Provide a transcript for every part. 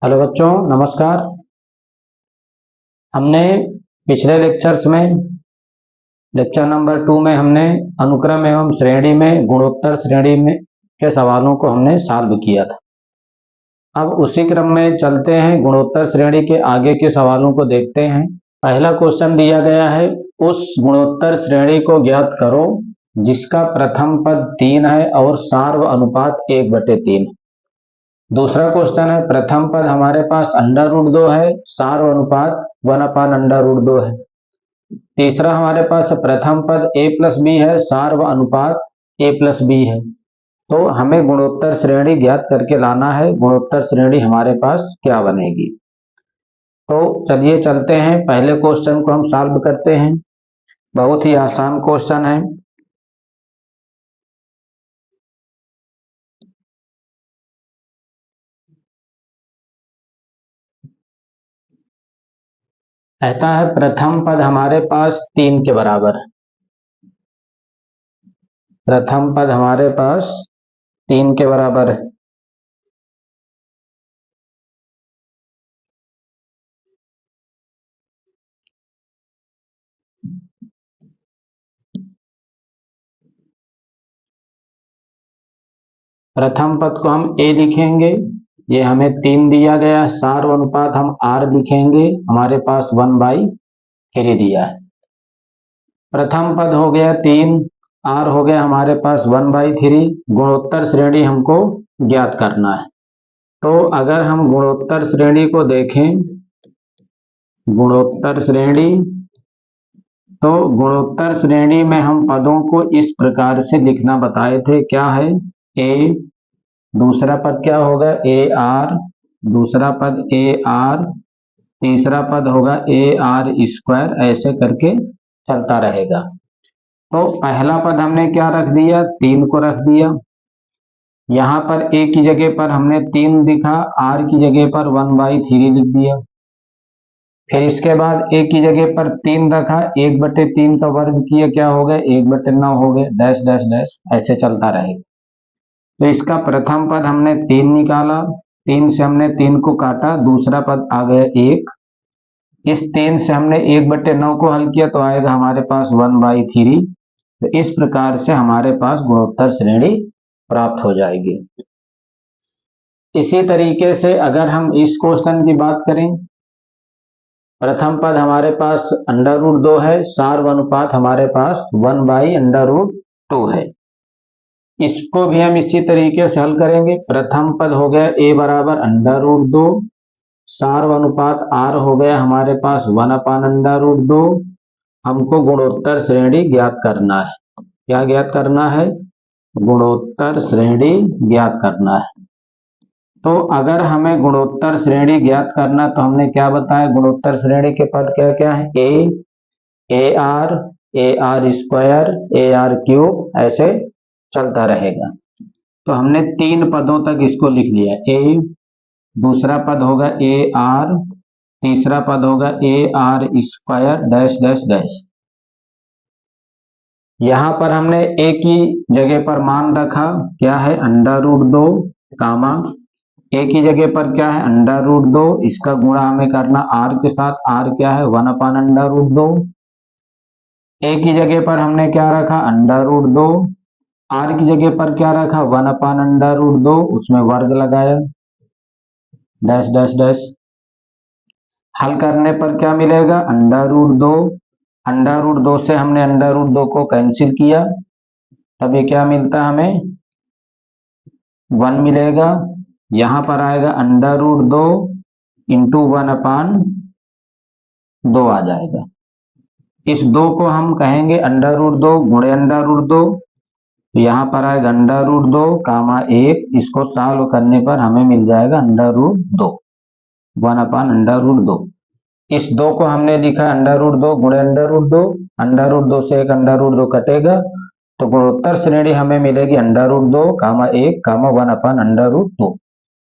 Hello बच्चों, नमस्कार। हमने पिछले लेक्चर्स में लेक्चर नंबर 2 में हमने अनुक्रम एवं श्रेणी में गुणोत्तर श्रेणी में के सवालों को हमने सॉल्व किया था। अब उसी क्रम में चलते हैं, गुणोत्तर श्रेणी के आगे के सवालों को देखते हैं। पहला क्वेश्चन दिया गया है, उस गुणोत्तर श्रेणी को ज्ञात करो जिसका प्रथम पद 3 है और सार्व अनुपात 1/3। दूसरा क्वेश्चन है, प्रथम पद हमारे पास √2 है, सार्व अनुपात 1/√2 है। तीसरा हमारे पास प्रथम पद a+b है, सार्व अनुपात a+b है। तो हमें गुणोत्तर श्रेणी ज्ञात करके लाना है। गुणोत्तर श्रेणी हमारे पास क्या बनेगी? तो चलिए चलते हैं, पहले क्वेश्चन को हम सॉल्व करते हैं। बहुत ही आसान क्वेश्चन है। कहता है प्रथम पद हमारे पास 3 के बराबर है। प्रथम पद हमारे पास 3 के बराबर है। प्रथम पद को हम a लिखेंगे, ये हमें 3 दिया गया है। सार्व अनुपात हम r लिखेंगे, हमारे पास 1/3 दिया है। प्रथम पद हो गया 3, r हो गया हमारे पास 1/3। गुणोत्तर श्रेणी हमको ज्ञात करना है। तो अगर हम गुणोत्तर श्रेणी को देखें, गुणोत्तर श्रेणी, तो गुणोत्तर श्रेणी में हम पदों को इस प्रकार से लिखना बताए थे। क्या है? a, दूसरा पद क्या होगा? AR, दूसरा पद AR, तीसरा पद होगा AR², ऐसे करके चलता रहेगा। तो पहला पद हमने क्या रख दिया? 3 को रख दिया। यहाँ पर a की जगह पर हमने 3 लिखा, r की जगह पर 1/3 लिख दिया। फिर इसके बाद a की जगह पर 3 रखा, 1/3 का वर्ग किया, क्या हो गया? 1/9 हो गए, डैश डैश डैश, ऐसे चलता रहेगा। तो इसका प्रथम पद हमने 3 निकाला, 3 से हमने 3 को काटा, दूसरा पद आ गया 1। इस 3 से हमने 1/9 को हल किया तो आएगा हमारे पास 1/3। तो इस प्रकार से हमारे पास गुणोत्तर श्रेणी प्राप्त हो जाएगी। इसी तरीके से अगर हम इस क्वेश्चन की बात करें, प्रथम पद हमारे पास √2 है, सार्व अनुपात हमारे पास 1/√2 है। इसको भी हम इसी तरीके से हल करेंगे। प्रथम पद हो गया a बराबर √2, सार्व अनुपात r हो गया हमारे पास 1/√2। हमको गुणोत्तर श्रेणी ज्ञात करना है। क्या ज्ञात करना है? गुणोत्तर श्रेणी ज्ञात करना है। तो अगर हमें गुणोत्तर श्रेणी ज्ञात करना, तो हमने क्या बताया? गुणोत्तर श्रेणी के पद क्या क्या है? a, AR, AR², AR3, ऐसे चलता रहेगा। तो हमने 3 पदों तक इसको लिख लिया। a, दूसरा पद होगा AR, तीसरा पद होगा AR², डैश डैश डैश। यहाँ पर हमने a की जगह पर मान रखा, क्या है? √2, कामा a की जगह पर क्या है? √2, इसका गुणा हमें करना r के साथ। r क्या है? 1/√2। a की जगह पर हमने क्या रखा? √2। r की जगह पर क्या रखा? 1/√2, उसमें वर्ग लगाया, डैश डैश डैश। हल करने पर क्या मिलेगा? √2। √2 से हमने √2 को कैंसिल किया, तब ये क्या मिलता है हमें? 1 मिलेगा। यहाँ पर आएगा √2 इंटू 1/2 आ जाएगा। इस 2 को हम कहेंगे √2 गुणे √2। तो यहाँ पर आएगा √2, कामा 1। इसको सॉल्व करने पर हमें मिल जाएगा √2, 1/√2। इस 2 को हमने लिखा √2 गुणे √2, √2 से एक √2 कटेगा, तो गुणोत्तर श्रेणी हमें मिलेगी √2, कामा 1, कामा 1/√2।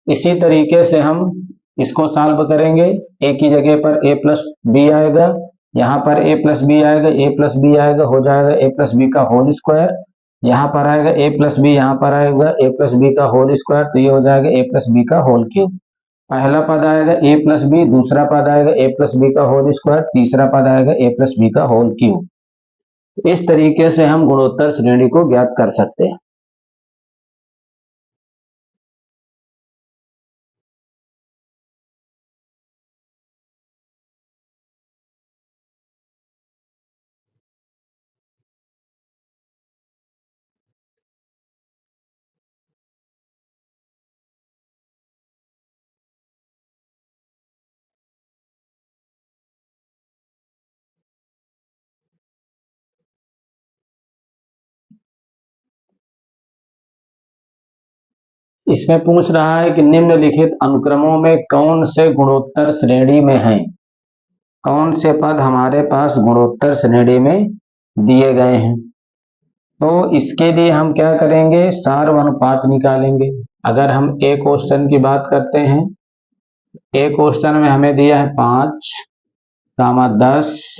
इसी तरीके से हम इसको सॉल्व करेंगे। a की जगह पर a+b आएगा, यहाँ पर a+b आएगा, a+b आएगा, हो जाएगा a+b का होल स्क्वायर। यहाँ पर आएगा a+b, यहाँ पर आएगा a+b का होल स्क्वायर, तो ये हो जाएगा a+b का होल क्यूब। पहला पद आएगा a प्लस बी, दूसरा पद आएगा a प्लस बी का होल स्क्वायर, तीसरा पद आएगा a प्लस बी का होल क्यूब। इस तरीके से हम गुणोत्तर श्रेणी को ज्ञात कर सकते हैं। इसमें पूछ रहा है कि निम्नलिखित अनुक्रमों में कौन से गुणोत्तर श्रेणी में हैं, कौन से पद हमारे पास गुणोत्तर श्रेणी में दिए गए हैं। तो इसके लिए हम क्या करेंगे, सार्वनुपात निकालेंगे। अगर हम ए क्वेश्चन की बात करते हैं, ए क्वेश्चन में हमें दिया है 5, 10,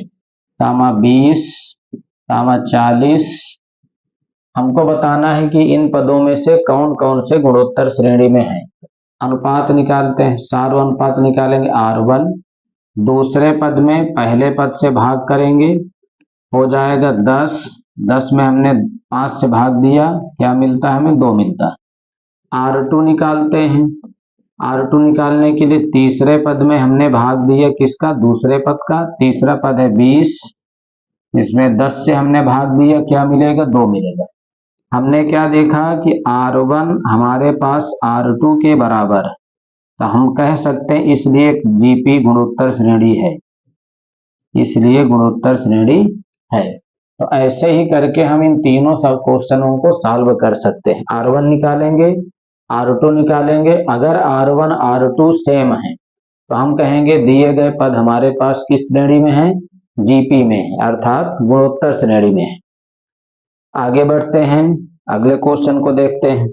20, 40। हमको बताना है कि इन पदों में से कौन कौन से गुणोत्तर श्रेणी में है। अनुपात निकालते हैं, सार्वनुपात निकालेंगे R1, दूसरे पद में पहले पद से भाग करेंगे, हो जाएगा 10। 10 में हमने 5 से भाग दिया, क्या मिलता है हमें, 2 मिलता है। R2 निकालते हैं, R2 निकालने के लिए तीसरे पद में हमने भाग दिया किसका, दूसरे पद का। तीसरा पद है 20, इसमें 10 से हमने भाग दिया, क्या मिलेगा, 2 मिलेगा। हमने क्या देखा कि R1 हमारे पास R2 के बराबर, तो हम कह सकते हैं इसलिए जीपी गुणोत्तर श्रेणी है, इसलिए गुणोत्तर श्रेणी है। तो ऐसे ही करके हम इन तीनों सब क्वेश्चनों को सॉल्व कर सकते हैं। R1 निकालेंगे, R2 निकालेंगे। अगर R1 R2 सेम है तो हम कहेंगे दिए गए पद हमारे पास किस श्रेणी में है, जीपी में है, अर्थात गुणोत्तर श्रेणी में है। आगे बढ़ते हैं, अगले क्वेश्चन को देखते हैं।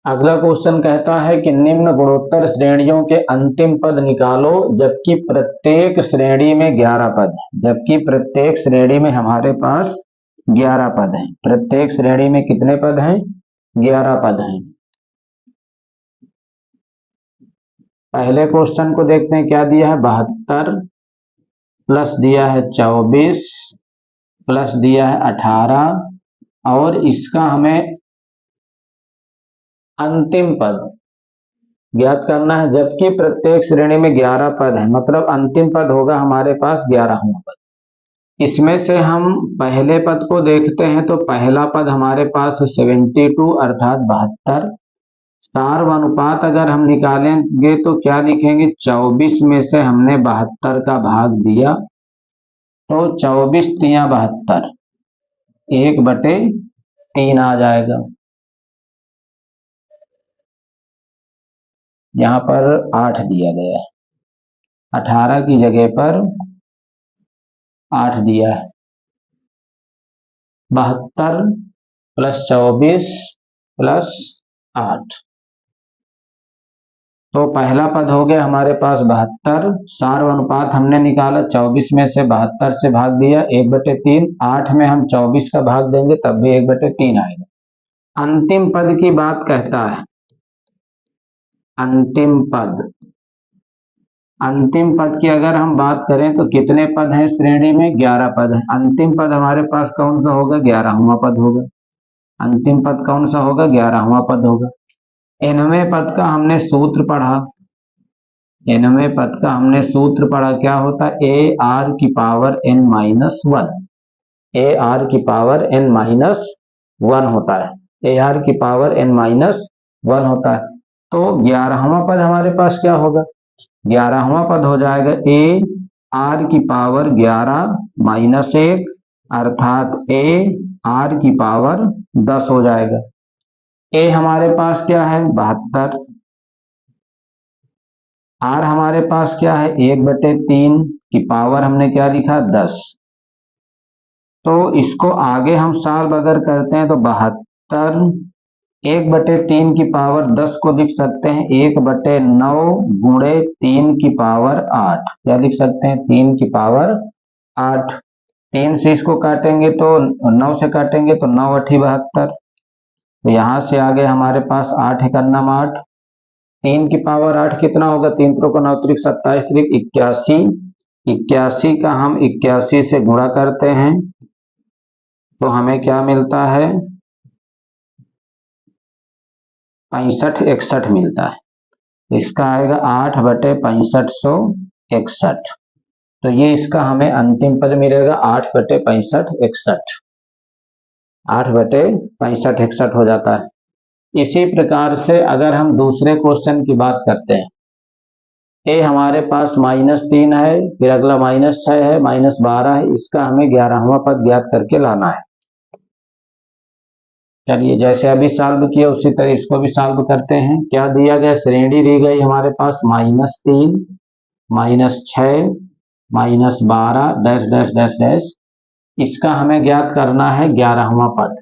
अगला क्वेश्चन कहता है कि निम्न गुणोत्तर श्रेणियों के अंतिम पद निकालो जबकि प्रत्येक श्रेणी में 11 पद है। जबकि प्रत्येक श्रेणी में हमारे पास 11 पद हैं। प्रत्येक श्रेणी में कितने पद हैं, 11 पद हैं। पहले क्वेश्चन को देखते हैं, क्या दिया है, 72 प्लस दिया है 24 प्लस दिया है 18 और इसका हमें अंतिम पद ज्ञात करना है। जबकि प्रत्येक श्रेणी में 11 पद है, मतलब अंतिम पद होगा हमारे पास 11वां पद। इसमें से हम पहले पद को देखते हैं तो पहला पद हमारे पास 72 अर्थात 72। सार्वनुपात अगर हम निकालेंगे तो क्या लिखेंगे, 24 में से हमने 72 का भाग दिया तो 24 तिया 72, 1/3 आ जाएगा। यहाँ पर 8 दिया गया है, 18 की जगह पर 8 दिया है। 72 प्लस 24 प्लस 8, तो पहला पद हो गया हमारे पास 72। सार्वनुपात हमने निकाला, 24 में से 72 से भाग दिया, 1/3। 8 में हम 24 का भाग देंगे तब भी 1/3 आएगा। अंतिम पद की बात कहता है, अंतिम पद, अंतिम पद की अगर हम बात करें तो कितने पद हैं श्रेणी में, 11 पद हैं। अंतिम पद हमारे पास कौन सा होगा, 11वां पद होगा। अंतिम पद कौन सा होगा, 11वां पद होगा। 9वें पद का हमने सूत्र पढ़ा, 9वें पद का हमने सूत्र पढ़ा, क्या होता है, ए आर की पावर n-1, ए आर की पावर n-1 होता है, ए आर की पावर n-1 होता है। तो 11वां पद हमारे पास क्या होगा, 11वां पद हो जाएगा ए आर की पावर 11-1 अर्थात ए आर की पावर 10 हो जाएगा। ए हमारे पास क्या है, 72, आर हमारे पास क्या है, 1/3 की पावर हमने क्या लिखा, 10। तो इसको आगे हम सॉल्व अगर करते हैं तो 72 1/3 की पावर 10 को लिख सकते हैं 1/9 गुणे 3 की पावर 8। क्या लिख सकते हैं? 3 की पावर 8। 3 से इसको काटेंगे तो 9 से काटेंगे तो 9 8 72। तो यहाँ से आगे हमारे पास 8 1 8। 3 की पावर 8 कितना होगा? 3 त्रिक 9 त्रिक 27 त्रिक 81। 81 का हम 81 से गुणा करते हैं तो हमें क्या मिलता है? 65 61 मिलता है। तो इसका आएगा 8/6561। तो ये इसका हमें अंतिम पद मिलेगा 8/6561। 8/6561 हो जाता है। इसी प्रकार से अगर हम दूसरे क्वेश्चन की बात करते हैं, ए हमारे पास -3 है, फिर अगला -6 है, -12 है, इसका हमें 11वां पद ज्ञात करके लाना है। चलिए जैसे अभी सॉल्व किया उसी तरह इसको भी सॉल्व करते हैं। क्या दिया गया? श्रेणी दी गई हमारे पास -3 -6 -12 डैश डैश डैश डैश। इसका हमें ज्ञात करना है 11वां पद।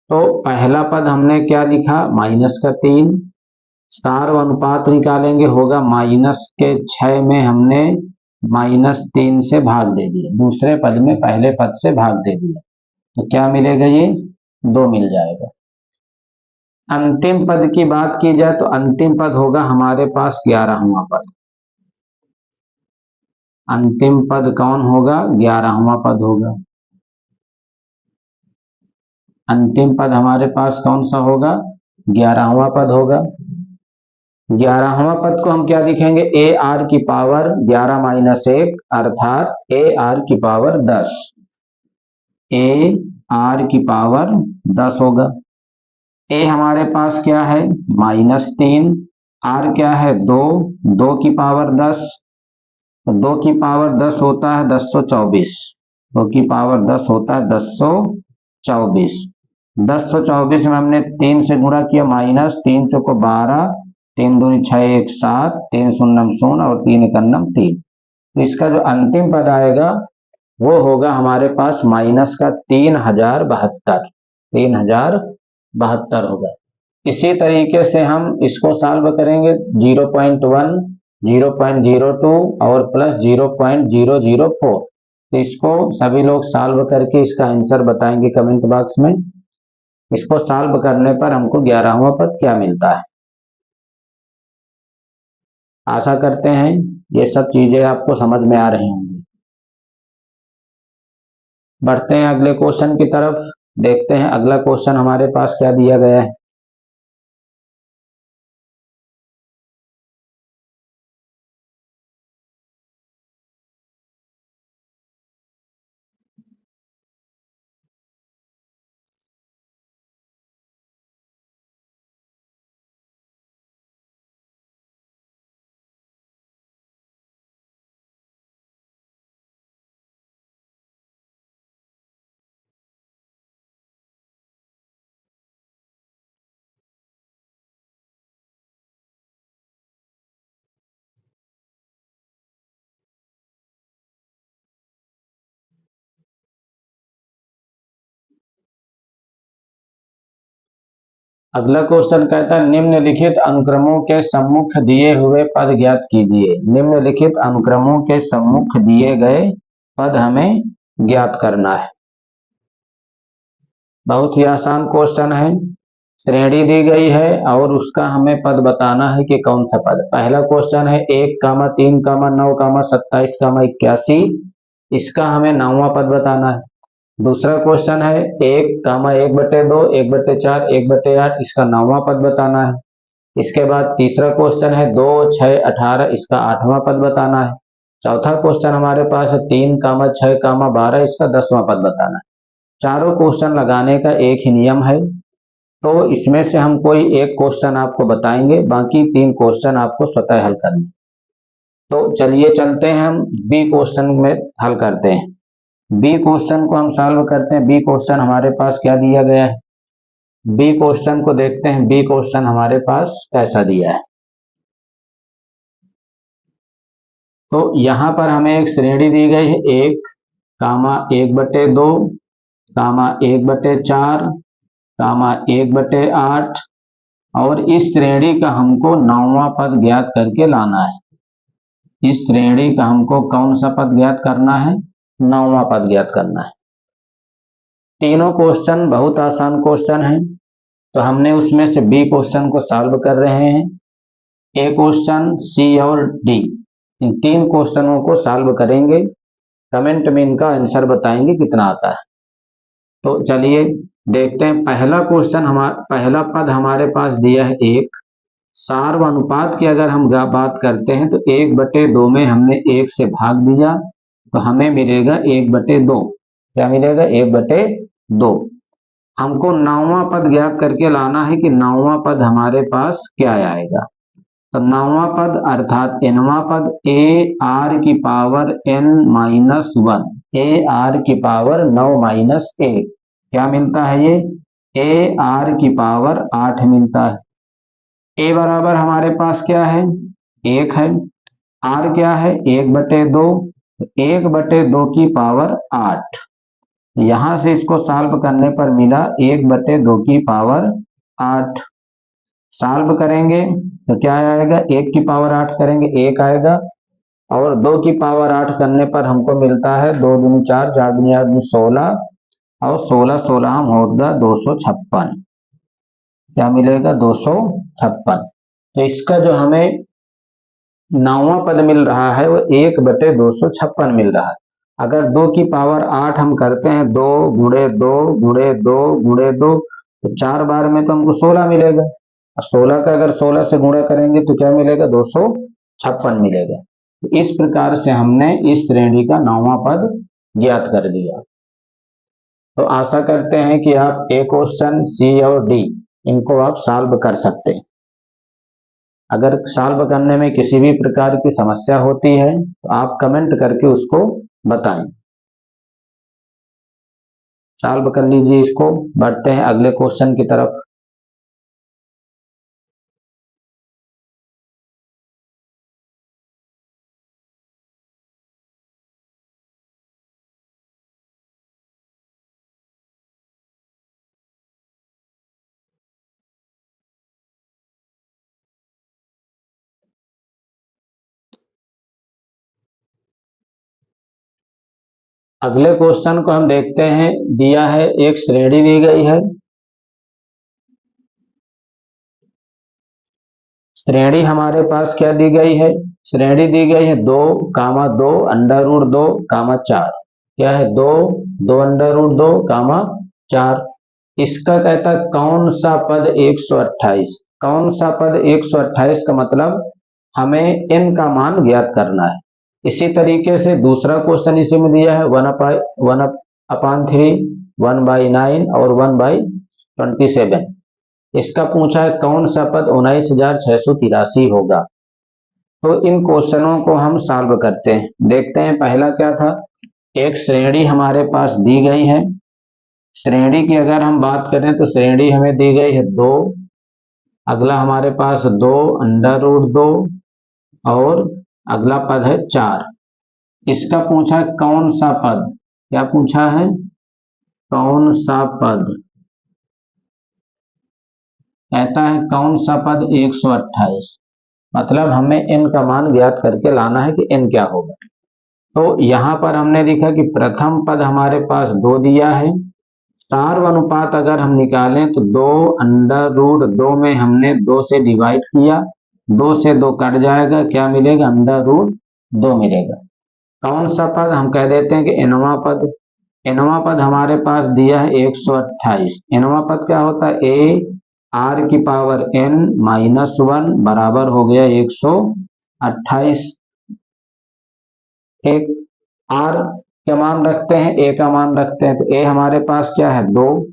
तो पहला पद हमने क्या लिखा? -3। स्टार अनुपात निकालेंगे, होगा -6 में हमने -3 से भाग दे दिया, दूसरे पद में पहले पद से भाग दे दिया, तो क्या मिलेगा? ये 2 मिल जाएगा। अंतिम पद की बात की जाए तो अंतिम पद होगा हमारे पास 11वां पद। अंतिम पद कौन होगा? 11वां पद होगा। अंतिम पद हमारे पास कौन सा होगा? 11वां पद होगा। 11वां पद को हम क्या लिखेंगे? ए आर की पावर 11-1 अर्थात ए आर की पावर 10। ए आर की पावर 10 होगा। ए हमारे पास क्या है? -3। आर क्या है? 2। 2 की पावर 10। 2 की पावर 10 होता है 1024। 2 की पावर 10 होता है 1024। 1024 में हमने 3 से गुणा किया, -3 चौको 12, 3 दूनी 6 1 7, 3 शून्यम 0 और 3 एकन्नम 3। तो इसका जो अंतिम पद आएगा वो होगा हमारे पास माइनस का 3072। 3072 होगा। इसी तरीके से हम इसको सॉल्व करेंगे 0.1, 0.02 और प्लस 0.004। तो इसको सभी लोग सॉल्व करके इसका आंसर बताएंगे कमेंट बॉक्स में। इसको सॉल्व करने पर हमको 11वां पद क्या मिलता है। आशा करते हैं ये सब चीजें आपको समझ में आ रही होंगी। बढ़ते हैं अगले क्वेश्चन की तरफ, देखते हैं अगला क्वेश्चन हमारे पास क्या दिया गया है। अगला क्वेश्चन कहता है निम्नलिखित अनुक्रमों के सम्मुख दिए हुए पद ज्ञात कीजिए। निम्नलिखित अनुक्रमों के सम्मुख दिए गए पद हमें ज्ञात करना है। बहुत ही आसान क्वेश्चन है। श्रेणी दी गई है और उसका हमें पद बताना है कि कौन सा पद। पहला क्वेश्चन है 1, 3, 9, 27, 81। इसका हमें 9वां पद बताना है। दूसरा क्वेश्चन है 1, 1/2, 1/4, 1/8। इसका 9वां पद बताना है। इसके बाद तीसरा क्वेश्चन है 2, 6, 18। इसका 8वां पद बताना है। चौथा क्वेश्चन हमारे पास है 3, 6, 12। इसका 10वां पद बताना है। चारों क्वेश्चन लगाने का एक ही नियम है, तो इसमें से हम कोई एक क्वेश्चन आपको बताएंगे, बाकी 3 क्वेश्चन आपको स्वतः हल करने। तो चलिए चलते हैं हम बी क्वेश्चन में हल करते हैं। बी क्वेश्चन को हम सॉल्व करते हैं। बी क्वेश्चन हमारे पास क्या दिया गया है, बी क्वेश्चन को देखते हैं। बी क्वेश्चन हमारे पास कैसा दिया है। तो यहाँ पर हमें एक श्रेणी दी गई है 1, 1/2, 1/4, कामा 1/8 और इस श्रेणी का हमको 9वां पद ज्ञात करके लाना है। इस श्रेणी का हमको कौन सा पद ज्ञात करना है? 9वां पद ज्ञात करना है। तीनों क्वेश्चन बहुत आसान क्वेश्चन है, तो हमने उसमें से बी क्वेश्चन को सॉल्व कर रहे हैं। ए क्वेश्चन, सी और डी, इन 3 क्वेश्चनों को सॉल्व करेंगे। कमेंट में इनका आंसर बताएंगे कितना आता है। तो चलिए देखते हैं। पहला क्वेश्चन, पहला पद हमारे पास दिया है 1। सार्व अनुपात की अगर हम बात करते हैं तो 1/2 में हमने 1 से भाग दिया तो हमें मिलेगा 1/2। क्या मिलेगा? 1/2। हमको 9वां पद ज्ञात करके लाना है कि 9वां पद हमारे पास क्या आएगा। तो 9वां पद अर्थात nवां पद ar की पावर n-1, ar की पावर 9-1, क्या मिलता है? ये ar की पावर 8 मिलता है। a बराबर हमारे पास क्या है? 1 है। r क्या है? 1/2, 1/2 की पावर 8। यहां से इसको सॉल्व करने पर मिला 1/2 की पावर 8। सॉल्व करेंगे तो क्या आएगा? 1 की पावर 8 करेंगे 1 आएगा, और 2 की पावर 8 करने पर हमको मिलता है 2 दूनी 4, 4 दूनी 8, 16, और 16 16 हम होगा 256। क्या मिलेगा? 256। तो इसका जो हमें 9वां पद मिल रहा है वो 1/256 मिल रहा है। अगर 2 की पावर 8 हम करते हैं 2 गुणे 2 गुणे 2 गुणे 2, तो 4 बार में तो हमको 16 मिलेगा। 16 का अगर 16 से गुणा करेंगे तो क्या मिलेगा? 256 मिलेगा। तो इस प्रकार से हमने इस श्रेणी का 9वां पद ज्ञात कर दिया। तो आशा करते हैं कि आप ए क्वेश्चन, सी और डी इनको आप सॉल्व कर सकते हैं। अगर सॉल्व करने में किसी भी प्रकार की समस्या होती है तो आप कमेंट करके उसको बताएं। सॉल्व कर लीजिए इसको। बढ़ते हैं अगले क्वेश्चन की तरफ। अगले क्वेश्चन को हम देखते हैं। दिया है, एक श्रेणी दी गई है। श्रेणी हमारे पास क्या दी गई है? श्रेणी दी गई है 2, 2, √2, 4। क्या है? 2, 2 √2, 4। इसका कहता है कौन सा पद 128? कौन सा पद 128 का मतलब हमें n का मान ज्ञात करना है। इसी तरीके से दूसरा क्वेश्चन इसी में दिया है 1/3, 1/9 और 1/27। इसका पूछा है कौन सा पद 19,683 होगा। तो इन क्वेश्चनों को हम सॉल्व करते हैं। देखते हैं पहला क्या था। एक श्रेणी हमारे पास दी गई है। श्रेणी की अगर हम बात करें तो श्रेणी हमें दी गई है 2। अगला हमारे पास 2 √2 और अगला पद है 4। इसका पूछा कौन सा पद, क्या पूछा है? कौन सा पद, कहता है कौन सा पद 128, मतलब हमें n का मान ज्ञात करके लाना है कि n क्या होगा। तो यहां पर हमने लिखा कि प्रथम पद हमारे पास 2 दिया है। सार्व अनुपात अगर हम निकालें तो 2 √2 में हमने 2 से डिवाइड किया, 2 से 2 कट जाएगा, क्या मिलेगा? √2 मिलेगा। कौन सा पद, हम कह देते हैं कि nवां पद। nवां पद हमारे पास दिया है 128। nवां पद क्या होता है? ar की पावर n-1 बराबर हो गया 128। एक r का मान रखते हैं, a का मान रखते हैं। तो a हमारे पास क्या है? 2।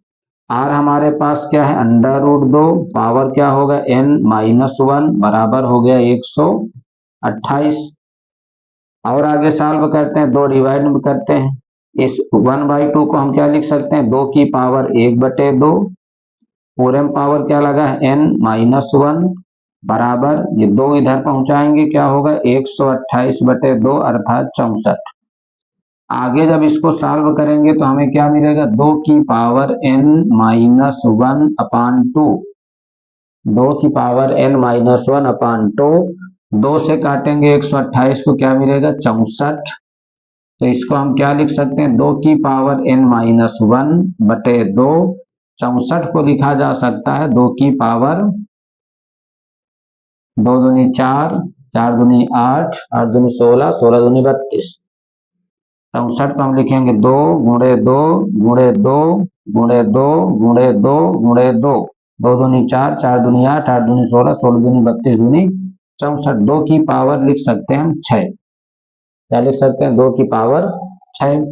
r हमारे पास क्या है? √2, पावर क्या होगा? n-1 बराबर हो गया 128। और आगे सॉल्व करते हैं, 2 डिवाइड में करते हैं। इस 1/2 को हम क्या लिख सकते हैं? 2 की पावर 1/2, पूरे में पावर क्या लगा है? n-1 बराबर, ये 2 इधर पहुंचाएंगे, क्या होगा? 128/2 अर्थात 64। आगे जब इसको सॉल्व करेंगे तो हमें क्या मिलेगा, 2 की power n minus one upon two, 2 की power n minus one upon two, 2 से काटेंगे 128 को, क्या मिलेगा 64। तो इसको हम क्या लिख सकते हैं, 2 की पावर n माइनस वन बटे 2, 64 को लिखा जा सकता है 2 की पावर, 2 दूनी 4, 4 दूनी 8, 8 दूनी 16, 16 दूनी 32, 64 को हम लिखेंगे 2 गुणे 2 गुणे 2 गुणे 2 गुणे 2 गुणे 2, 2 दूनी 4, 4 दूनी 8, 8 दूनी 16, 16 दूनी 32 दूनी 64, 2 की पावर लिख सकते हैं हम 6। क्या लिख सकते हैं, 2 की पावर 6।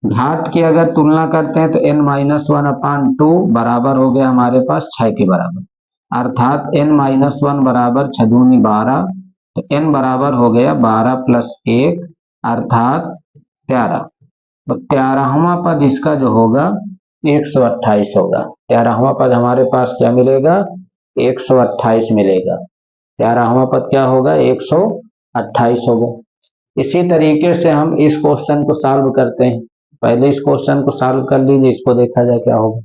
घात की अगर तुलना करते हैं तो n minus one upon two बराबर हो गया हमारे पास 6 के बराबर, अर्थात n माइनस वन बराबर 6 दूनी 12, तो n बराबर हो गया 12 प्लस 1 अर्थात 13। तो 13वां पद इसका जो होगा 128 होगा। 13वां पद हमारे पास क्या मिलेगा, 128 मिलेगा। 13वां पद क्या होगा, 128 होगा। इसी तरीके से हम इस क्वेश्चन को सॉल्व करते हैं। पहले इस क्वेश्चन को सॉल्व कर लीजिए, इसको देखा जाए क्या होगा।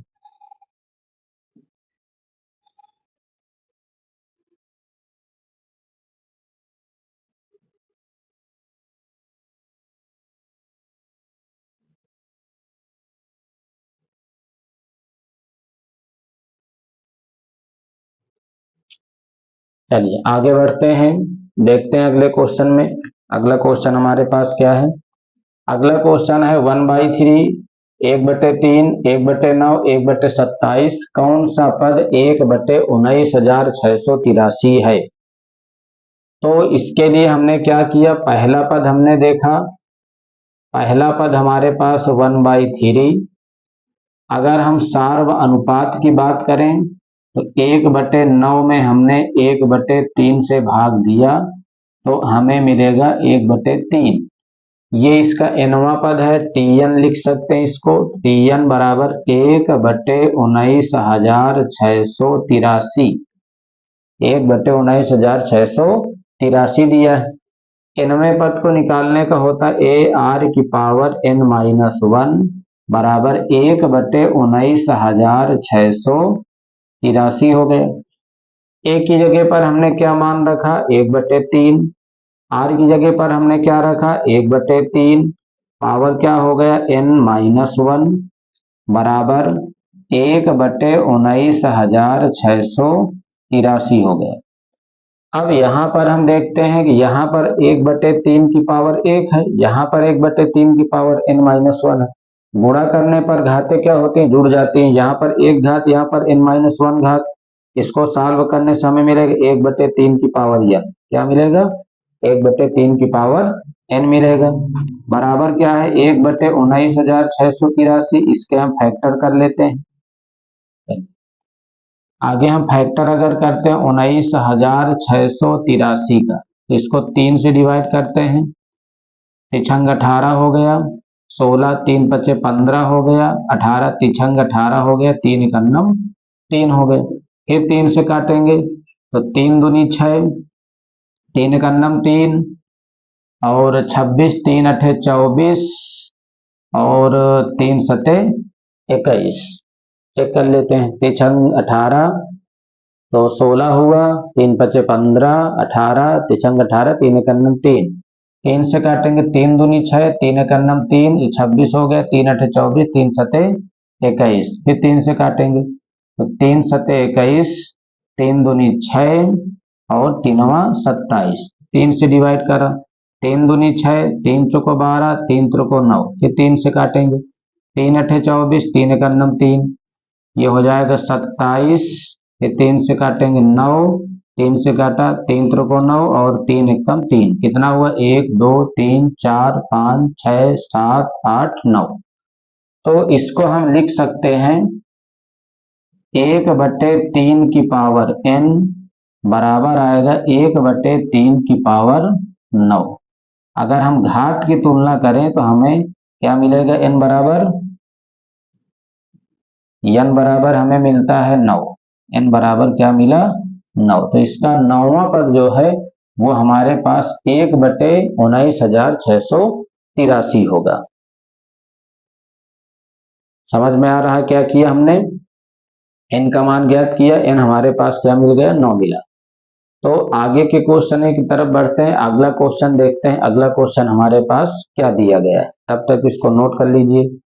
चलिए आगे बढ़ते हैं, देखते हैं अगले क्वेश्चन में। अगला क्वेश्चन हमारे पास क्या है, अगला क्वेश्चन है 1/3, 1/3, 1/9, 1/27, कौन सा पद 1/19,683 है। तो इसके लिए हमने क्या किया, पहला पद हमने देखा, पहला पद हमारे पास 1/3, अगर हम सार्व अनुपात की बात करें तो 1/9 में हमने 1/3 से भाग दिया तो हमें मिलेगा 1/3। ये इसका nवां पद है, tn लिख सकते हैं इसको, tn बराबर 1/19,683, 1/19,683 दिया है। nवें पद को निकालने का होता है ए आर की पावर n माइनस वन बराबर 1/19,683 हो गए। ए की जगह पर हमने क्या मान रखा, 1/3, आर की जगह पर हमने क्या रखा, 1/3, पावर क्या हो गया n माइनस वन बराबर 1/19,683 हो गया। अब यहाँ पर हम देखते हैं कि यहाँ पर 1/3 की पावर 1 है, यहाँ पर 1/3 की पावर n माइनस वन है। गुणा करने पर घातें क्या होती हैं, जुड़ जाती हैं। यहाँ पर एक घात, यहाँ पर n माइनस वन घात। इसको सॉल्व करने से हमें मिलेगा 1/3 की पावर n, क्या मिलेगा 1/3 की पावर n मिलेगा। बराबर क्या है 1/19,683, इसके हम फैक्टर कर लेते हैं। आगे हम फैक्टर अगर करते हैं 19,683 का, तो इसको 3 से डिवाइड करते हैं, तिछंग 18 हो गया, 16 3 पचे 15 हो गया, 18 तिछंग 18 हो गया, 3 एकन्नम 3 हो गए। फिर 3 से काटेंगे तो 3 दूनी 6, 3 एकन्नम 3, और 26, 3 अठे 24, और 3 सते 21। चेक कर लेते हैं, तिछंग 18 तो 16 हुआ, 3 पचे 15, 18 तिछंग 18, 3 एकन्नम 3, 3 से काटेंगे 3 दूनी 6, 3 एकन्नम 3, ये 26 हो गया, 3 अठे 24, 3 सते 21। फिर 3 से काटेंगे तो 3 सते 21, 3 दूनी 6, और 3वां 27, 3 से डिवाइड करा, 3 दूनी 6, 3 चौको 12, 3 त्रिको 9। फिर 3 से काटेंगे, 3 अठे 24, 3 एकन्नम 3, ये हो जाएगा 27। फिर 3 से काटेंगे 9, 3 से काटा, 3 त्रिको 9, और 3 एकम 3, कितना हुआ 1 2 3 4 5 6 7 8 9। तो इसको हम लिख सकते हैं 1/3 की पावर n बराबर आएगा 1/3 की पावर 9। अगर हम घात की तुलना करें तो हमें क्या मिलेगा, n बराबर हमें मिलता है 9, n बराबर क्या मिला 9। तो इसका 9वां पद जो है वो हमारे पास 1/19,683 83 होगा। समझ में आ रहा है क्या किया हमने? n का मान ज्ञात किया, n हमारे पास क्या मिल गया? 9 मिला। तो आगे के क्वेश्चन की तरफ बढ़ते हैं, अगला क्वेश्चन देखते हैं। अगला क्वेश्चन हमारे पास क्या दिया गया है, तब तक इसको नोट कर लीजिए।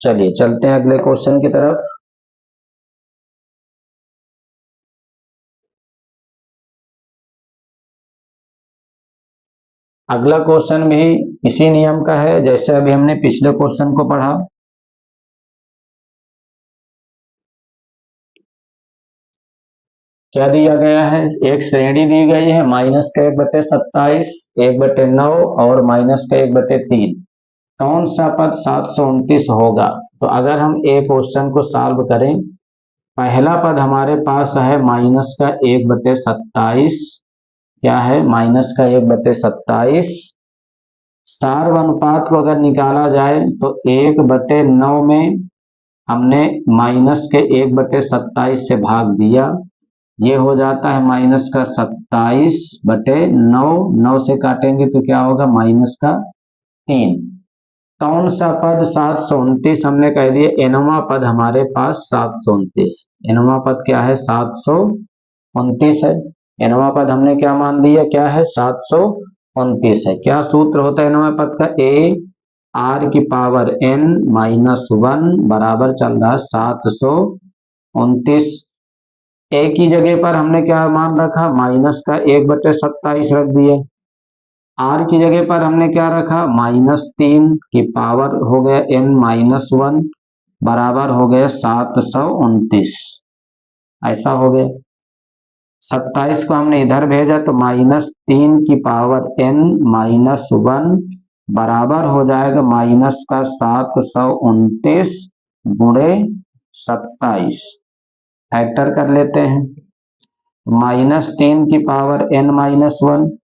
चलिए चलते हैं अगले क्वेश्चन की तरफ। अगला क्वेश्चन भी इसी नियम का है जैसे अभी हमने पिछले क्वेश्चन को पढ़ा। क्या दिया गया है? एक श्रेणी दी गई है, माइनस का 1/27, 1/9 और माइनस का 1/3। कौन सा पद 729 होगा? तो अगर हम ए क्वेश्चन को सॉल्व करें, पहला पद हमारे पास है माइनस का 1/27। क्या है? माइनस का 1/27। सार्व अनुपात को अगर निकाला जाए तो 1/9 में हमने माइनस के 1/27 से भाग दिया, ये हो जाता है माइनस का 27/9। 9 से काटेंगे तो क्या होगा? माइनस का 3। कौन सा पद 729? हमने कह दिया एनवा पद हमारे पास 729। एनवा पद क्या है? 729 है। एनवा पद हमने क्या मान दिया? क्या है? 729 है। क्या सूत्र होता है एनवा पद का? ए आर की पावर n -1 बराबर चल रहा है 729। ए की जगह पर हमने क्या मान रखा? माइनस का 1/27 रख दिए। आर की जगह पर हमने क्या रखा? -3 की पावर हो गया n-1 बराबर हो गया 729। ऐसा हो गया। 27 को हमने इधर भेजा तो -3 की पावर n-1 बराबर हो जाएगा माइनस का 729 गुणे 27। फैक्टर कर लेते हैं। -3 की पावर n-1,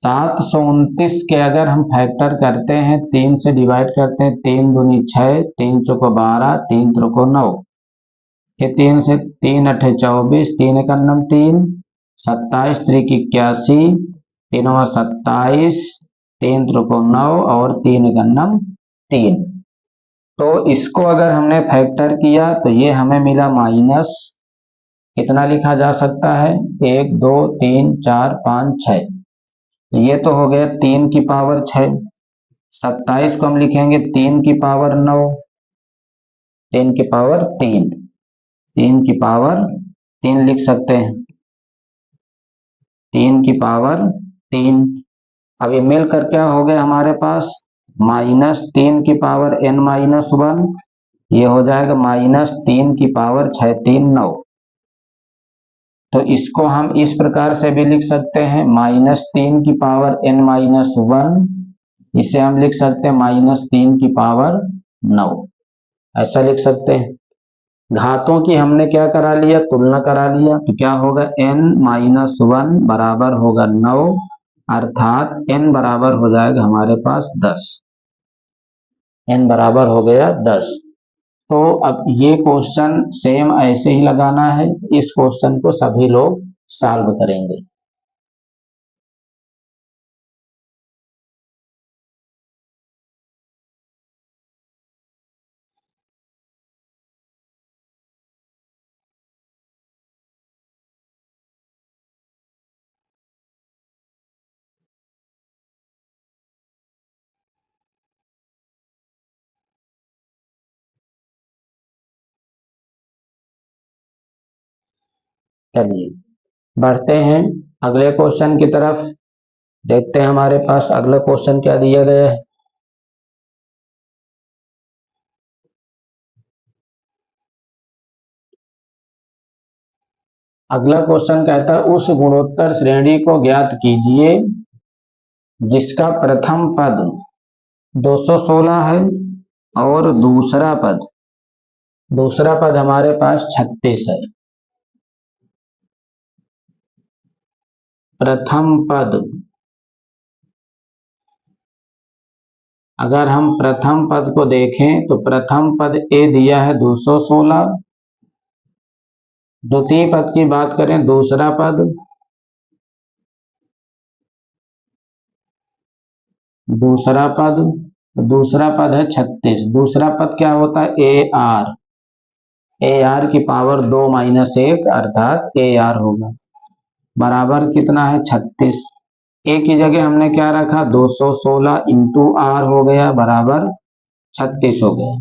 729 के अगर हम फैक्टर करते हैं, 3 से डिवाइड करते हैं, 3 दूनी 6, 3 चौको 12, 3 त्रिको 9, फिर 3 से 3 अठे 24, 3 एकन्नम 3, 27 त्रिक 81, 3 27, 3 त्रिको 9 और 3 एकन्नम 3। तो इसको अगर हमने फैक्टर किया तो ये हमें मिला माइनस, कितना लिखा जा सकता है? 1 2 3 4 5 6। ये तो हो गया 3 की पावर 6। 27 को हम लिखेंगे 3 की पावर 9, 3 की पावर 3, 3 की पावर 3 लिख सकते हैं, 3 की पावर 3। अब ये मिलकर क्या हो गया हमारे पास? -3 की पावर n-1, ये हो जाएगा -3 की पावर 6 3 9। तो इसको हम इस प्रकार से भी लिख सकते हैं, -3 की पावर n-1, इसे हम लिख सकते हैं -3 की पावर 9। ऐसा लिख सकते हैं। घातों की हमने क्या करा लिया? तुलना करा लिया। तो क्या होगा? n-1 बराबर होगा 9, अर्थात n बराबर हो जाएगा हमारे पास 10। n बराबर हो गया 10। तो अब ये क्वेश्चन सेम ऐसे ही लगाना है। इस क्वेश्चन को सभी लोग सॉल्व करेंगे। चलिए बढ़ते हैं अगले क्वेश्चन की तरफ। देखते हैं हमारे पास अगला क्वेश्चन क्या दिया गया है। अगला क्वेश्चन कहता है उस गुणोत्तर श्रेणी को ज्ञात कीजिए जिसका प्रथम पद 216 है और दूसरा पद हमारे पास 36 है। प्रथम पद अगर हम प्रथम पद को देखें तो प्रथम पद ए दिया है 216। द्वितीय पद की बात करें, दूसरा पद दूसरा पद है 36। दूसरा पद क्या होता है, ए आर की पावर 2 - 1 अर्थात ए आर होगा, बराबर कितना है 36। ए की जगह हमने क्या रखा, 216 इंटू आर हो गया, बराबर 36 हो गया।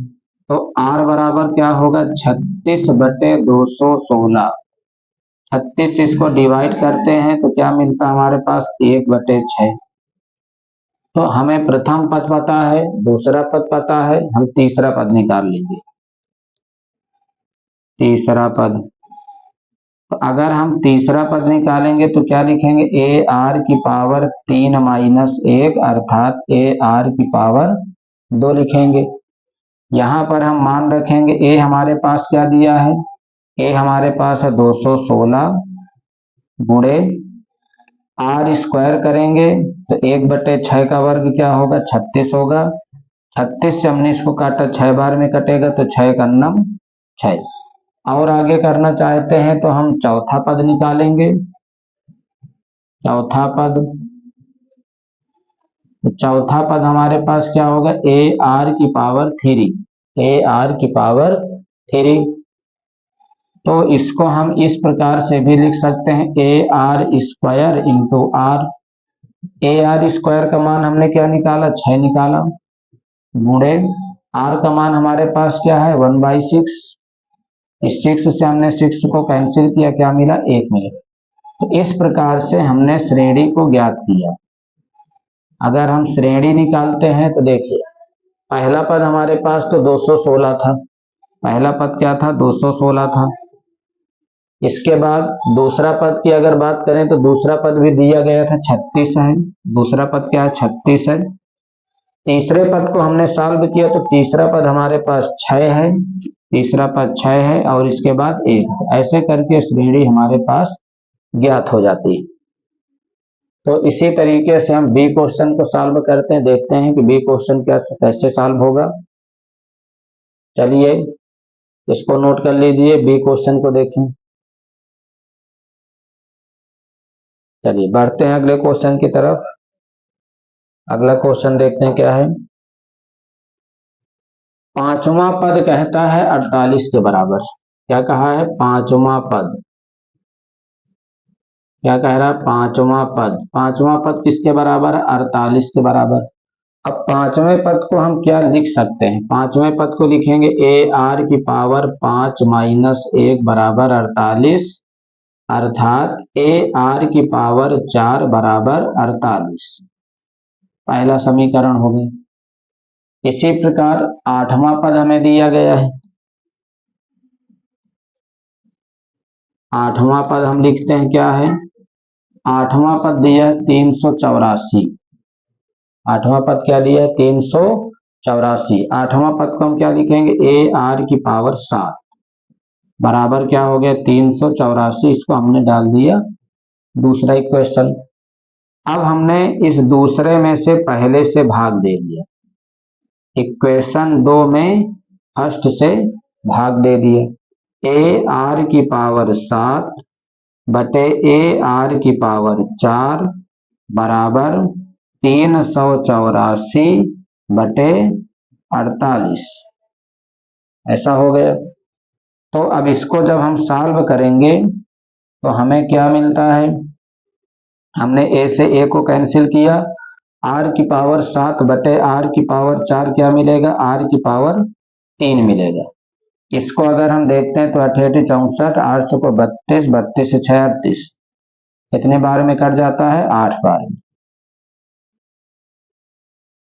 तो आर बराबर क्या होगा, 36/216। 36 इसको डिवाइड करते हैं तो क्या मिलता है हमारे पास, 1/6। तो हमें प्रथम पद पता है, दूसरा पद पता है, हम तीसरा पद निकाल लेंगे। तीसरा पद, तो अगर हम तीसरा पद निकालेंगे तो क्या लिखेंगे, ए आर की पावर 3 - 1 अर्थात ए आर की पावर 2 लिखेंगे। यहां पर हम मान रखेंगे, ए हमारे पास क्या दिया है, ए हमारे पास है 216 गुणे आर स्क्वायर करेंगे तो 1/6 का वर्ग क्या होगा, 36 होगा। 36 से हमने इसको काटा, 6 बार में कटेगा तो 6 का 6। और आगे करना चाहते हैं तो हम चौथा पद निकालेंगे। चौथा पद, तो चौथा पद हमारे पास क्या होगा, ए आर की पावर 3। ए आर की पावर 3। तो इसको हम इस प्रकार से भी लिख सकते हैं, A R square into R. A R square का मान हमने क्या निकाला, 6 निकाला, गुणे आर का मान हमारे पास क्या है, 1/6। इस 6 से हमने 6 को कैंसिल किया, क्या मिला, 1 मिला। तो इस प्रकार से हमने श्रेणी को ज्ञात किया। अगर हम श्रेणी निकालते हैं तो देखिए, पहला पद हमारे पास तो 216 था, पहला पद क्या था, 216 था। इसके बाद दूसरा पद की अगर बात करें तो दूसरा पद भी दिया गया था, 36 है। दूसरा पद क्या है, 36 है। तीसरे पद को हमने सॉल्व किया तो तीसरा पद हमारे पास 6 है, तीसरा पद 6 है और इसके बाद 1। ऐसे करके श्रेणी हमारे पास ज्ञात हो जाती है। तो इसी तरीके से हम बी क्वेश्चन को सॉल्व करते हैं, देखते हैं कि बी क्वेश्चन कैसे सॉल्व होगा। चलिए इसको नोट कर लीजिए, बी क्वेश्चन को देखें। चलिए बढ़ते हैं अगले क्वेश्चन की तरफ। अगला क्वेश्चन देखते हैं क्या है। पांचवा पद कहता है 48 के बराबर। क्या कहा है, पांचवा पद क्या कह रहा है, पांचवा पद किसके बराबर है, 48 के बराबर। अब पांचवें पद को हम क्या लिख सकते हैं, पांचवें पद को लिखेंगे ए आर की पावर 5 - 1 बराबर 48 अर्थात ए आर की पावर 4 बराबर 48। पहला समीकरण हो गया। इसी प्रकार आठवां पद हमें दिया गया है। आठवां पद हम लिखते हैं क्या है, आठवां पद दिया है 384। आठवां पद क्या दिया है, 384। आठवां पद को हम क्या लिखेंगे, ए आर की पावर 7 बराबर क्या हो गया, 384। इसको हमने डाल दिया दूसरा इक्वेशन। अब हमने इस दूसरे में से पहले से भाग दे दिया, इक्वेशन 2 में फर्स्ट से भाग दे दिए। ए आर की पावर 7 बटे ए आर की पावर 4 बराबर 384 बटे 48। ऐसा हो गया। तो अब इसको जब हम सॉल्व करेंगे तो हमें क्या मिलता है, हमने ए से ए को कैंसिल किया, आर की पावर 7 बटे आर की पावर 4 क्या मिलेगा, आर की पावर 3 मिलेगा। इसको अगर हम देखते हैं तो 88 64, 8 को 32, 32 से 6 38, कितने बार में कट जाता है, 8 बार में।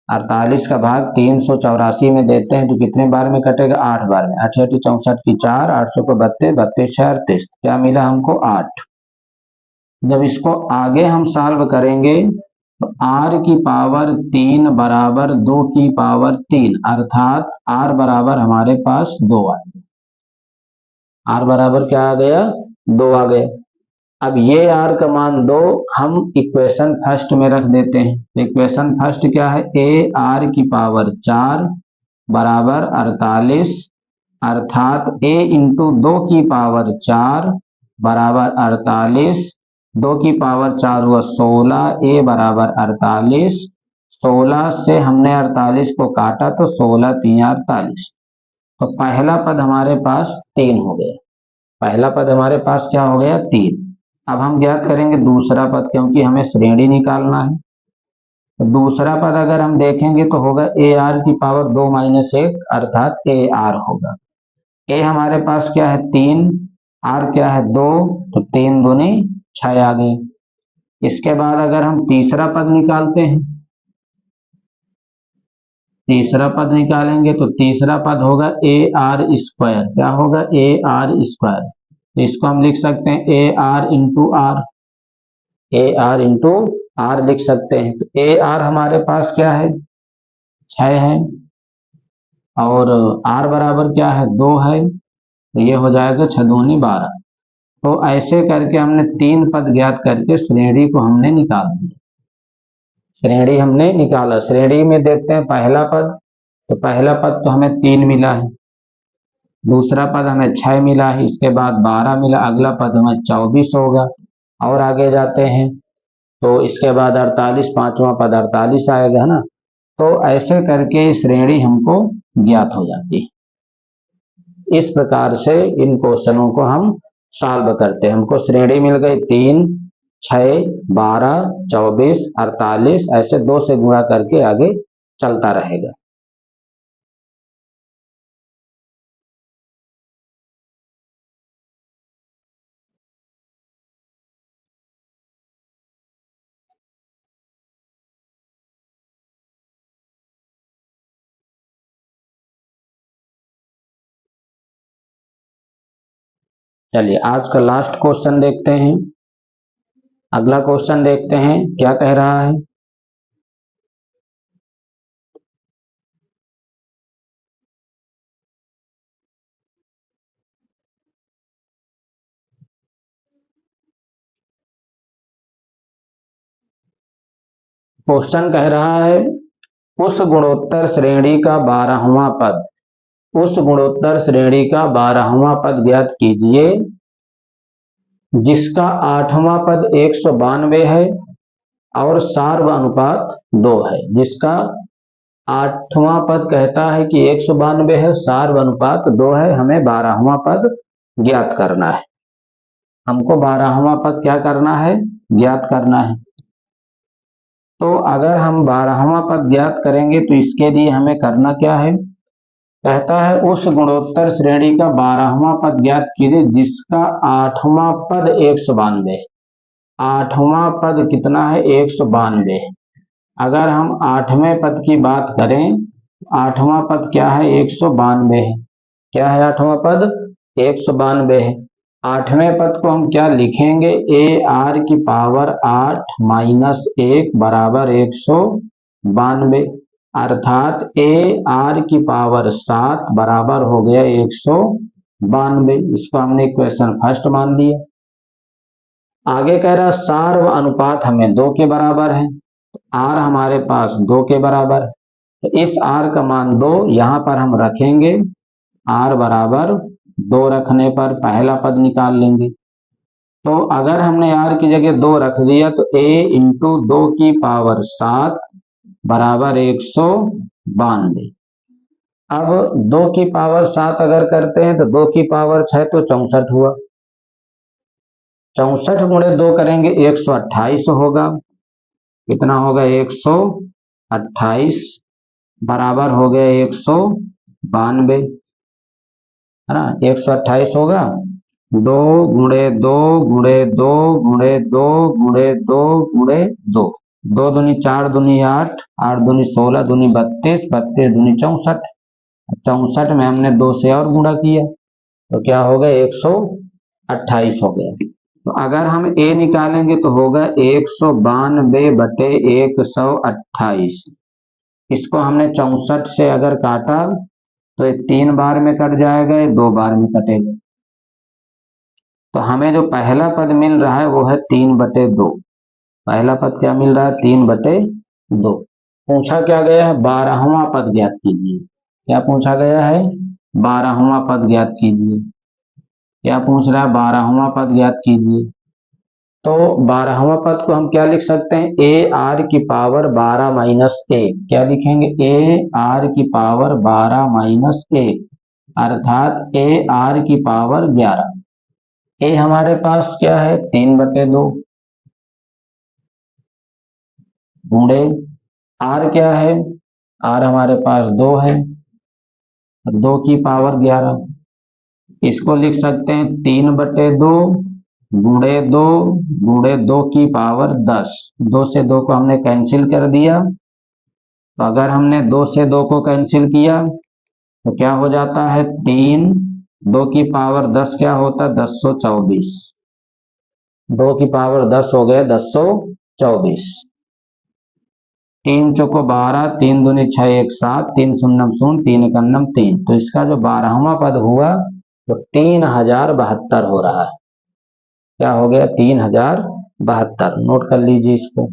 48 का भाग 384 में देते हैं तो कितने बार में कटेगा, 8 बार में। 88 64 की 4, 800 को 32, 32 6 38, क्या मिला हमको, 8। जब इसको आगे हम सॉल्व करेंगे तो r की पावर 3 बराबर 2 की पावर 3 अर्थात r बराबर हमारे पास 2 आ गया। r बराबर क्या आ गया, 2 आ गया। अब ये आर का मान 2 हम इक्वेशन फर्स्ट में रख देते हैं। इक्वेशन फर्स्ट क्या है, ए आर की पावर 4 बराबर 48, अर्थात ए इंटू 2 की पावर 4 बराबर 48, 2 की पावर 4 हुआ 16, ए बराबर 48, 16 से हमने 48 को काटा तो 16 3 48, तो पहला पद हमारे पास 3 हो गया। पहला पद हमारे पास क्या हो गया, 3। अब हम ज्ञात करेंगे दूसरा पद, क्योंकि हमें श्रेणी निकालना है। तो दूसरा पद अगर हम देखेंगे तो होगा ए आर की पावर 2 माइनस 1, अर्थात ए आर होगा। ए हमारे पास क्या है 3, आर क्या है 2, तो 3 दूनी 6 आ गई। इसके बाद अगर हम तीसरा पद निकालते हैं, तीसरा पद निकालेंगे तो तीसरा पद होगा ए आर स्क्वायर। क्या होगा, ए आर स्क्वायर। तो इसको हम लिख सकते हैं A R into R, A R into R लिख सकते हैं। तो ए आर हमारे पास क्या है 6 है, और आर बराबर क्या है 2 है, तो ये हो जाएगा 6 दूनी 12। तो ऐसे करके हमने 3 पद ज्ञात करके श्रेणी को हमने निकाल दिया। श्रेणी हमने निकाला। श्रेणी में देखते हैं पहला पद, तो पहला पद तो हमें 3 मिला है, दूसरा पद हमें 6 मिला है, इसके बाद 12 मिला, अगला पद हमें 24 होगा। और आगे जाते हैं तो इसके बाद 48, पांचवा पद 48 आएगा, है ना। तो ऐसे करके श्रेणी हमको ज्ञात हो जाती है। इस प्रकार से इन क्वेश्चनों को हम सॉल्व करते हैं। हमको श्रेणी मिल गई 3, 6, 12, 24, 48, ऐसे 2 से गुणा करके आगे चलता रहेगा। चलिए आज का लास्ट क्वेश्चन देखते हैं। अगला क्वेश्चन देखते हैं क्या कह रहा है। क्वेश्चन कह रहा है उस गुणोत्तर श्रेणी का 12वां पद, उस गुणोत्तर श्रेणी का 12वां पद ज्ञात कीजिए जिसका 8वां पद 192 है और सार्व अनुपात 2 है। जिसका 8वां पद कहता है कि 192 है, सार्व अनुपात 2 है, हमें 12वां पद ज्ञात करना है। हमको 12वां पद क्या करना है, ज्ञात करना है। तो अगर हम 12वां पद ज्ञात करेंगे तो इसके लिए हमें करना क्या है, कहता है उस गुणोत्तर श्रेणी का 12वां पद ज्ञात कीजिए जिसका 8वां पद 192। 8वां पद कितना है 192। अगर हम 8वें पद की बात करें, 8वां पद क्या है 192 है। क्या है 8वां पद 192 है। 8वें पद को हम क्या लिखेंगे, ए आर की पावर 8 माइनस 1 बराबर 192, अर्थात ए आर की पावर 7 बराबर हो गया 192। इसको हमने इक्वेशन फर्स्ट मान लिया। आगे कह रहा सार्व अनुपात हमें 2 के बराबर है, आर हमारे पास 2 के बराबर है। तो इस आर का मान 2 यहां पर हम रखेंगे, आर बराबर 2 रखने पर पहला पद निकाल लेंगे। तो अगर हमने आर की जगह 2 रख दिया तो ए इंटू 2 की पावर 7 बराबर 192। अब 2 की पावर 7 अगर करते हैं तो 2 की पावर 6 तो 64 हुआ। 64 गुणे 2 करेंगे 128 होगा। कितना होगा 128 बराबर हो गया 192, है ना। 128 होगा, 2 गुणे 2 गुणे 2 गुणे 2 गुणे 2 गुणे 2, 2 दूनी 4 दूनी 8, 8 दूनी 16 दूनी 32, 32 दूनी 64, 64 में हमने 2 से और गुणा किया तो क्या हो गया 128 हो गया। तो अगर हम ए निकालेंगे तो होगा 192 बटे 128। इसको हमने 64 से अगर काटा तो ये 3 बार में कट जाएगा, ये 2 बार में कटेगा। तो हमें जो पहला पद मिल रहा है वो है 3/2। पहला पद क्या मिल रहा है? 3/2। पूछा क्या गया है? 12वां पद ज्ञात कीजिए। क्या पूछा गया है? 12वां पद ज्ञात कीजिए। क्या पूछ रहा है? 12वां पद ज्ञात कीजिए। तो 12वां पद को हम क्या लिख सकते हैं? ए आर की पावर 12 माइनस 1। क्या लिखेंगे? ए आर की पावर 12 माइनस 1, अर्थात ए आर की पावर 11। ए हमारे पास क्या है? 3/2 गुणे आर क्या है? आर हमारे पास 2 है, 2 की पावर 11। इसको लिख सकते हैं 3/2 गुणे 2 गुणे 2 की पावर 10। 2 से 2 को हमने कैंसिल कर दिया। तो अगर हमने 2 से 2 को कैंसिल किया तो क्या हो जाता है? 3, 2 की पावर 10 क्या होता है? 1024। 2 की पावर 10 हो गया 1024। 3 चौको 12, 3 दूनी 6, 1 7, 3 शून्यम 0, 3 एकम 3। तो इसका जो 12वां पद हुआ वो 3072 हो रहा है। क्या हो गया? 3072। नोट कर लीजिए इसको।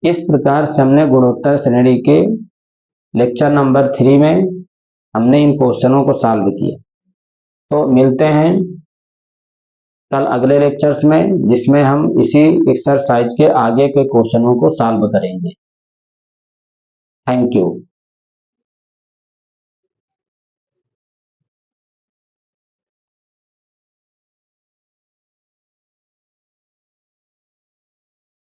इस प्रकार से हमने गुणोत्तर श्रेणी के लेक्चर नंबर 3 में हमने इन क्वेश्चनों को सॉल्व किया। तो मिलते हैं कल अगले लेक्चर्स में, जिसमें हम इसी एक्सरसाइज के आगे के क्वेश्चनों को सॉल्व करेंगे। Thank you.